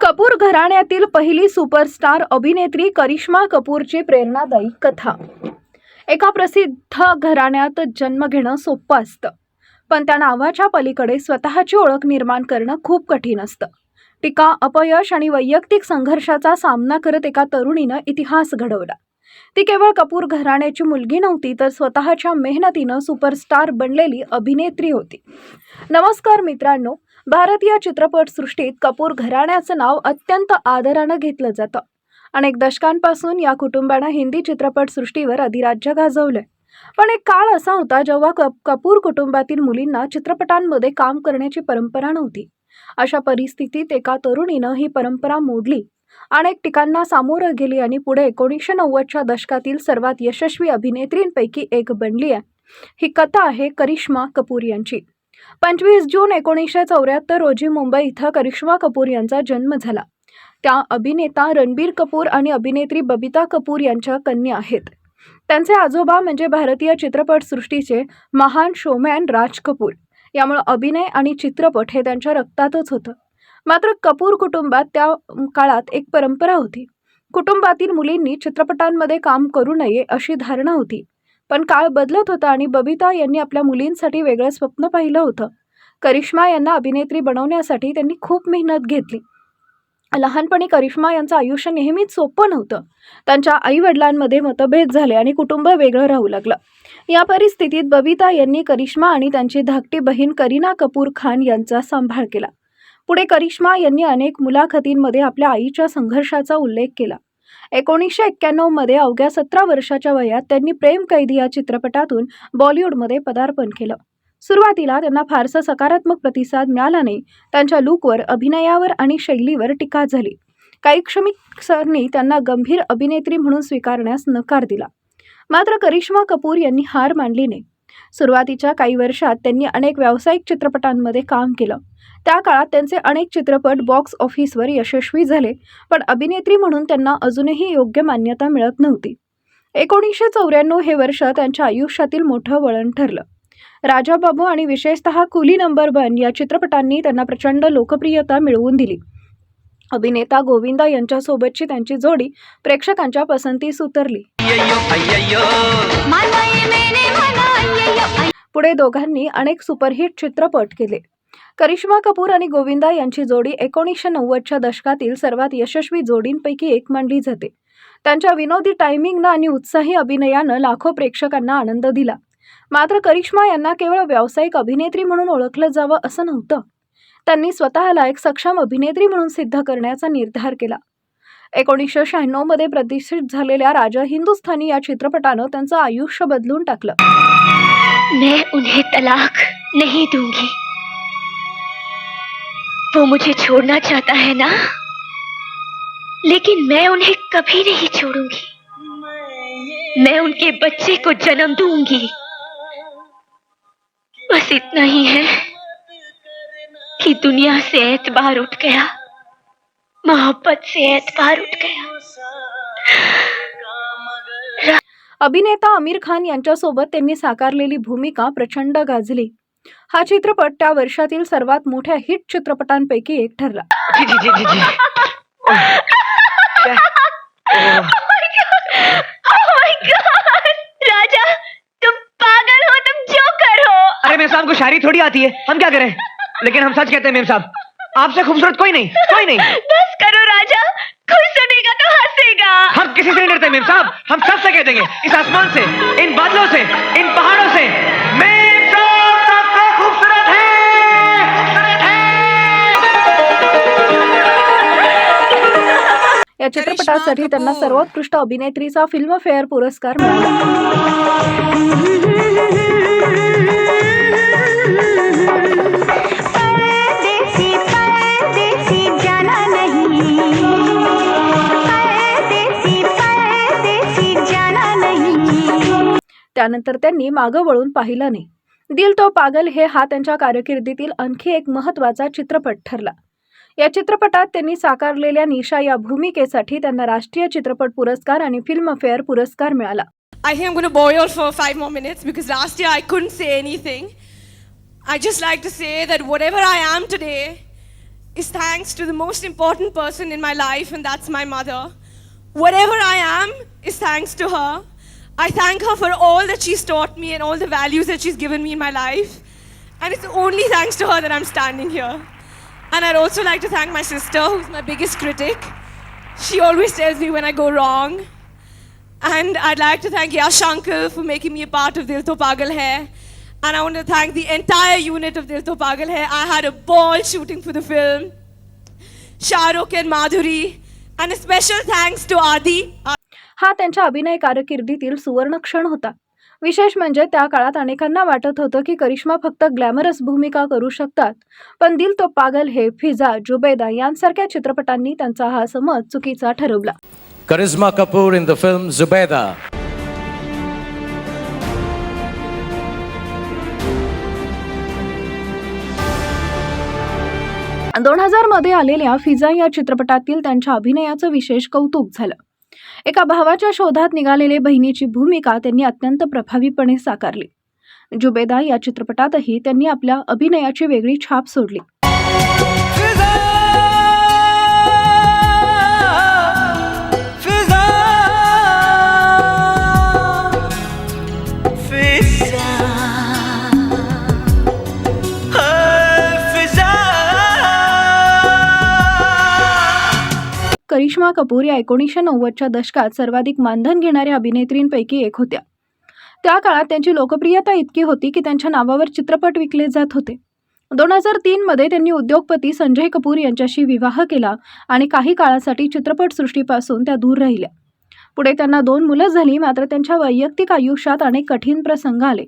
कपूर घराण्यातील पहिली सुपरस्टार अभिनेत्री करिश्मा कपूरची प्रेरणादायी कथा। एका प्रसिद्ध घराण्यात जन्म घेणं सोपं असतं, पण त्या नावाच्या पलीकडे स्वतःची ओळख निर्माण करणं खूप कठीण असतं। टीका, अपयश आणि वैयक्तिक संघर्षाचा सामना करत एका तरुणीनं इतिहास घडवला। ती केवळ कपूर घराण्याची मुलगी नव्हती, तर स्वतःच्या मेहनतीनं सुपरस्टार बनलेली अभिनेत्री होती। नमस्कार मित्रांनो, भारतीय चित्रपटसृष्टीत कपूर घराण्याचं नाव अत्यंत आदरानं घेतलं जातं। अनेक दशकांपासून या कुटुंबानं हिंदी चित्रपटसृष्टीवर अधिराज्य गाजवलंय। पण एक काळ असा होता जेव्हा कपूर कुटुंबातील मुलींना चित्रपटांमध्ये काम करण्याची परंपरा नव्हती। अशा परिस्थितीत एका तरुणीनं ही परंपरा मोडली, अनेक टीकांना सामोरं गेली आणि पुढे 1990च्या दशकातील सर्वात यशस्वी अभिनेत्रींपैकी एक बनली आहे। ही कथा आहे करिश्मा कपूर यांची। 25 जून 1974 रोजी मुंबई इथं करिश्मा कपूर यांचा जन्म झाला। त्या अभिनेता रणबीर कपूर आणि अभिनेत्री बबिता कपूर यांच्या कन्या आहेत। त्यांचे आजोबा म्हणजे भारतीय चित्रपटसृष्टीचे महान शोमॅन राज कपूर, यामुळे अभिनय आणि चित्रपट हे त्यांच्या रक्तातच होतं। मात्र कपूर कुटुंबात त्या काळात एक परंपरा होती। कुटुंबातील मुलींनी चित्रपटांमध्ये काम करू नये अशी धारणा होती। पण काळ बदलत होता आणि बबिता यांनी आपल्या मुलींसाठी वेगळं स्वप्न पाहिलं होतं। करिश्मा यांना अभिनेत्री बनवण्यासाठी त्यांनी खूप मेहनत घेतली। लहानपणी करिश्मा यांचं आयुष्य नेहमीच सोपं नव्हतं। त्यांच्या आई-वडिलांमध्ये मतभेद झाले आणि कुटुंब वेगळं राहू लागलं। या परिस्थितीत बबिता यांनी करिश्मा आणि त्यांची धाकटी बहीण करीना कपूर खान यांचा सांभाळ केला। पुढे करिश्मा यांनी अनेक मुलाखतींमध्ये आपल्या आईच्या संघर्षाचा उल्लेख केला। 1991 मध्ये अवघ्या 17 वर्षाच्या वयात त्यांनी प्रेम कैदी या चित्रपटातून बॉलिवूडमध्ये पदार्पण केलं। सुरुवातीला त्यांना फारसा सकारात्मक प्रतिसाद मिळाला नाही। त्यांच्या लूकवर, अभिनयावर आणि शैलीवर टीका झाली। काही समीक्षकांनी त्यांना गंभीर अभिनेत्री म्हणून स्वीकारण्यास नकार दिला। मात्र करिश्मा कपूर यांनी हार मानली नाही। सुरुवातीच्या काही वर्षात त्यांनी अनेक व्यावसायिक चित्रपटांमध्ये काम केलं। त्या काळात त्यांचे अनेक चित्रपट बॉक्स ऑफिसवर यशस्वी झाले, पण अभिनेत्री म्हणून त्यांना अजूनही योग्य मान्यता मिळत नव्हती। 1994 हे वर्ष त्यांच्या आयुष्यातील मोठं वळण ठरलं। राजा बाबू आणि विशेषतः कुली नंबर 1 या चित्रपटांनी त्यांना प्रचंड लोकप्रियता मिळवून दिली। अभिनेता गोविंदा यांच्यासोबतची त्यांची जोडी प्रेक्षकांच्या पसंतीस उतरली। पुढे दोघांनी अनेक सुपरहिट चित्रपट केले। करिश्मा कपूर आणि गोविंदा यांची जोडी 1990च्या दशकातील सर्वात यशस्वी जोडींपैकी एक मानली जाते। त्यांच्या विनोदी टायमिंगनं आणि उत्साही अभिनयानं लाखो प्रेक्षकांना आनंद दिला। मात्र करिश्मा यांना केवळ व्यावसायिक अभिनेत्री म्हणून ओळखलं जावं असं नव्हतं। त्यांनी स्वतःला एक सक्षम अभिनेत्री म्हणून सिद्ध करण्याचा निर्धार केला। 1996 मध्ये प्रदर्शित झालेल्या राजा हिंदुस्थानी या चित्रपटानं त्यांचं आयुष्य बदलून टाकलं। मैं उन्हें तलाक नहीं दूंगी। वो मुझे छोड़ना चाहता है ना, लेकिन मैं उन्हें कभी नहीं छोड़ूंगी। मैं उनके बच्चे को जन्म दूंगी। बस इतना ही है कि दुनिया से एतबार उठ गया, मोहब्बत से एतबार उठ गया। अभिनेता आमिर खान यांच्यासोबत त्यांनी साकारलेली भूमिका प्रचंड गाजली। हा चित्रपट त्या वर्षातील सर्वात मोठ्या हिट चित्रपटांपैकी एक ठरला। राजा, तुम पागल हो, तुम जोकर हो। अरे मेम साहब को शायरी थोड़ी आती है, हम क्या करें? लेकिन हम सच कहते हैं मेम साहब, आपसे खूबसूरत कोई नहीं, कोई नहीं। बस करो राजा, कोई सुनेगा तो हंसेगा। हम किसी से नहीं डरते मेम साहब, हम सबसे कह देंगे, इस आसमान से, इन बादलों से, इन पहाड़ों से, मेम साहब सबसे खूबसूरत है, खूबसूरत है। या चित्रपटासाठी त्यांना सर्वोत्कृष्ट अभिनेत्रीचा फिल्मफेअर पुरस्कार मिळाला। त्यानंतर त्यांनी मागं वळून पाहिलं नाही। दिल तो पागल हे हा त्यांच्या कारकिर्दीतील आणखी एक महत्त्वाचा चित्रपट ठरला। या चित्रपटात त्यांनी साकारलेल्या निशा या भूमिकेसाठी त्यांना राष्ट्रीय चित्रपट पुरस्कार आणि फिल्मफेअर पुरस्कार मिळाला। I think I'm going to bore you all for 5 more minutes because last year I couldn't say anything. I just like to say that whatever I am today is thanks to the most important person in my life, and that's my mother. Whatever I am is thanks to her. I thank her for all that she's taught me and all the values that she's given me in my life. And it's only thanks to her that I'm standing here. And I'd also like to thank my sister, who's my biggest critic. She always tells me when I go wrong. And I'd like to thank Yash Uncle for making me a part of Dil To Pagal Hai. And I want to thank the entire unit of Dil To Pagal Hai. I had a ball shooting for the film. Shah Rukh and Madhuri. And a special thanks to Adi. हा त्यांच्या अभिनय कारकिर्दीतील सुवर्ण क्षण होता. विशेष म्हणजे त्या काळात अनेकांना वाटत होतं की करिश्मा फक्त ग्लॅमरस भूमिका करू शकतात, पण दिल तो पागल है, फिजा, जुबैदा यांसारख्या चित्रपटांनी त्यांचा हा समज चुकीचा ठरवला. Karisma Kapoor in the film Zubaida. 2000 मध्ये आलेल्या फिजा या चित्रपटातील त्यांच्या अभिनयाचं विशेष कौतुक झालं. एका भावाच्या शोधात निघालेले बहिणीची भूमिका त्यांनी अत्यंत प्रभावीपणे साकारली. जुबैदा या चित्रपटातही त्यांनी आपल्या अभिनयाची वेगळी छाप सोडली. करिश्मा कपूर या 1990च्या दशकात सर्वाधिक मानधन घेणाऱ्या अभिनेत्रींपैकी एक होत्या. त्या काळात त्यांची लोकप्रियता इतकी होती की त्यांच्या नावावर चित्रपट विकले जात होते. 2003 मध्ये त्यांनी उद्योगपती संजय कपूर यांच्याशी विवाह केला आणि काही काळासाठी चित्रपटसृष्टीपासून त्या दूर राहिल्या. पुढे त्यांना 2 मुलं झाली, मात्र त्यांच्या वैयक्तिक आयुष्यात अनेक कठीण प्रसंग आले.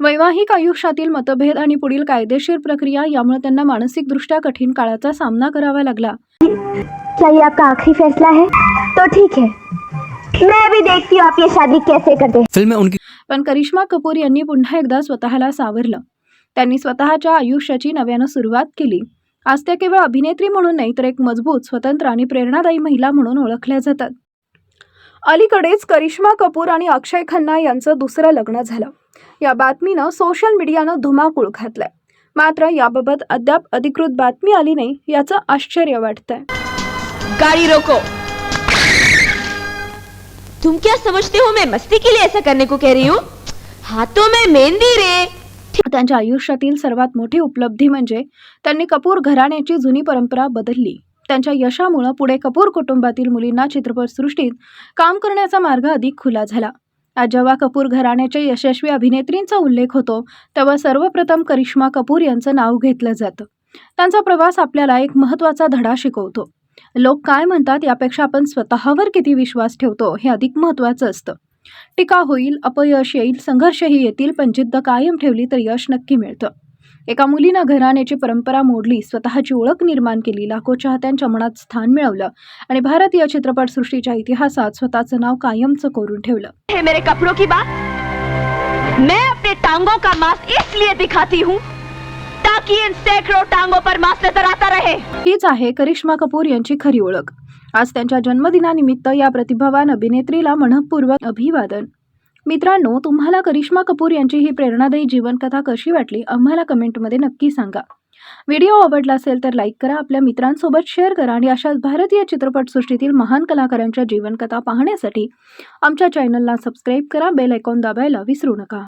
वैवाहिक आयुष्यातील मतभेद आणि पुढील कायदेशीर प्रक्रिया यामुळे त्यांना मानसिकदृष्ट्या कठीण काळाचा सामना करावा लागला. क्या ये आपका आखिरी फैसला है? तो ठीक है, मैं भी देखती हूँ आप ये शादी कैसे करते हैं. फिल्म में उनकी पण करिश्मा कपूर यांनी पुन्हा एकदा स्वतःला सावरलं. त्यांनी स्वतःच्या आयुष्याची नव्यानं सुरुवात केली. आज त्या केवळ अभिनेत्री म्हणून नाही, तर एक मजबूत, स्वतंत्र आणि प्रेरणादायी महिला म्हणून ओळखल्या जातात. अलीकडेच करिश्मा कपूर आणि अक्षय खन्ना यांचं दुसरं लग्न झालं. या बातमीनं सोशल मीडियानं धुमाकूळ घातलाय. मात्र याबाबत अद्याप अधिकृत बातमी आली नाही, याचं आश्चर्य वाटतंय. गाड़ी रोको. तुम क्या समझते हो मैं मस्ती के लिए ऐसा करने को कह रही हूँ? हाथों में मेहंदी रे. त्यांच्या आयुष्यातील सर्वात मोठी उपलब्धी म्हणजे त्यांनी कपूर घराण्याची जुनी परंपरा बदलली. त्यांच्या यशामुळे पुढे कपूर कुटुंबातील मुलींना चित्रपटसृष्टीत काम करण्याचा मार्ग अधिक खुला झाला. आज जेव्हा कपूर घराण्याच्या यशस्वी अभिनेत्रींचा उल्लेख होतो, तेव्हा सर्वप्रथम करिश्मा कपूर यांचं नाव घेतलं जातं. त्यांचा प्रवास आपल्याला एक महत्त्वाचा धडा शिकवतो. लोक काय म्हणतात यापेक्षा आपण स्वतःवर किती विश्वास ठेवतो हे अधिक महत्त्वाचं असतं. टीका होईल, अपयश येईल, संघर्षही येतील, पण जिद्द कायम ठेवली तर यश नक्की मिळतं. एका मुलीनं घराण्याची परंपरा मोडली, स्वतःची ओळख निर्माण केली, लाखो चाहत्यांच्या मनात स्थान मिळवलं आणि भारतीय चित्रपटसृष्टीच्या इतिहासात स्वतःचं नाव कायमचं कोरून ठेवलं. है मेरे कपड़ों की बात. मैं अपने टांगों का मांस इसलिए दिखाती हूँ ताकि इन सैकड़ों टांगों पर मांस नजर आता रहे. हीच आहे करिश्मा कपूर यांची खरी ओळख. आज त्यांच्या जन्मदिनानिमित्त या प्रतिभावान अभिनेत्रीला मनःपूर्वक अभिवादन. मित्रांनो, तुम्हाला करिश्मा कपूर यांची ही प्रेरणादायी जीवनकथा कशी वाटली आम्हाला कमेंटमध्ये नक्की सांगा. व्हिडिओ आवडला असेल तर लाईक करा, आपल्या मित्रांसोबत शेअर करा आणि अशाच भारतीय चित्रपटसृष्टीतील महान कलाकारांच्या जीवनकथा पाहण्यासाठी आमच्या चॅनलला सबस्क्राईब करा. बेल आयकॉन दाबायला विसरू नका.